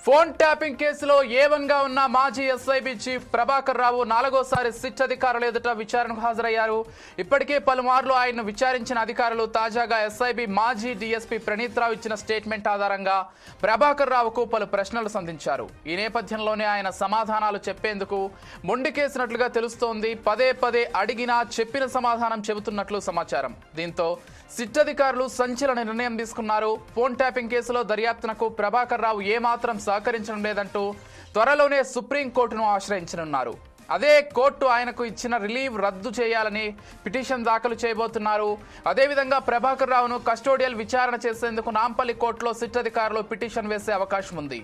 Phone tapping కేసులో ఏవన్గా ఉన్న మాజీ ఎస్ఐబి చీఫ్ ప్రభాకర్ రావు నాలుగోసారి సిట్ అధికారులు ఎదుట విచారణకు హాజరయ్యారు. ఇప్పటికే పలుమార్లు ఆయన్ను విచారించిన అధికారులు తాజాగా ఎస్ఐబి మాజీ డీఎస్పీ ప్రణీత్ రావు ఇచ్చిన స్టేట్మెంట్ ఆధారంగా ప్రభాకర్ రావుకు పలు ప్రశ్నలు సంధించారు. ఈ నేపథ్యంలోనే ఆయన సమాధానాలు చెప్పేందుకు మొండికేసినట్లుగా తెలుస్తోంది. పదే పదే అడిగినా చెప్పిన సమాధానం చెబుతున్నట్లు సమాచారం. దీంతో సిట్ అధికారులు సంచలన నిర్ణయం తీసుకున్నారు. ఫోన్ ట్యాపింగ్ కేసులో దర్యాప్తునకు ప్రభాకర్ రావు ఏమాత్రం సహకరించడం లేదంటూ త్వరలోనే సుప్రీంకోర్టును ఆశ్రయించనున్నారు. అదే కోర్టు ఆయనకు ఇచ్చిన రిలీవ్ రద్దు చేయాలని పిటిషన్ దాఖలు చేయబోతున్నారు. అదేవిధంగా ప్రభాకర్ రావును కస్టోడియల్ విచారణ చేసేందుకు నాంపల్లి కోర్టులో సిట్ అధికారులు పిటిషన్ వేసే అవకాశం ఉంది.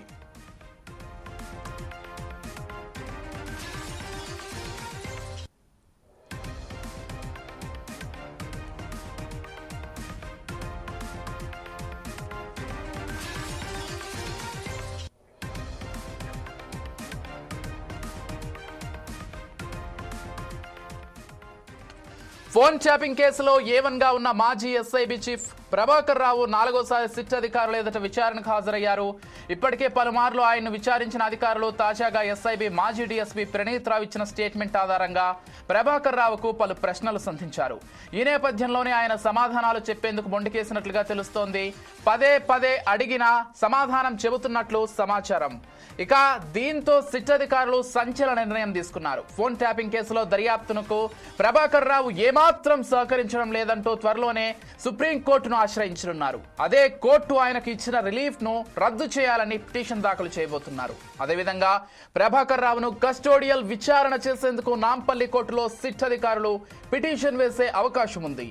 ఫోన్ ట్యాపింగ్ కేసులో ఏవన్గా ఉన్న మాజీ ఎస్ఐబి చీఫ్ ప్రభాకర్ రావు నాలుగోసారి సిట్ అధికారులు ఎదుట విచారణకు హాజరయ్యారు. ఇప్పటికే పలుమార్లు ఆయన్ను విచారించిన అధికారులు తాజాగా ఎస్ఐబి మాజీ డీఎస్పీ ప్రణీత్ రావు ఇచ్చిన స్టేట్మెంట్ ఆధారంగా ప్రభాకర్ రావుకు పలు ప్రశ్నలు సంధించారు. ఈ నేపథ్యంలోనే ఆయన సమాధానాలు చెప్పేందుకు మొండికేసినట్లుగా తెలుస్తోంది. పదే పదే అడిగినా సమాధానం చెబుతున్నట్లు సమాచారం. ఇక దీంతో సిట్ అధికారులు సంచలన నిర్ణయం తీసుకున్నారు. ఫోన్ ట్యాపింగ్ కేసులో దర్యాప్తునకు ప్రభాకర్ రావు ఏమాత్రం సహకరించడం లేదంటూ త్వరలోనే సుప్రీంకోర్టును ఆశ్రయించనున్నారు. అదే కోర్టు ఆయనకు ఇచ్చిన రిలీఫ్ ను రద్దు చేయాలని పిటిషన్ దాఖలు చేయబోతున్నారు. అదేవిధంగా ప్రభాకర్ రావును కస్టోడియల్ విచారణ చేసేందుకు నాంపల్లి కోర్టులో సిట్ అధికారులు పిటిషన్ వేసే అవకాశం ఉంది.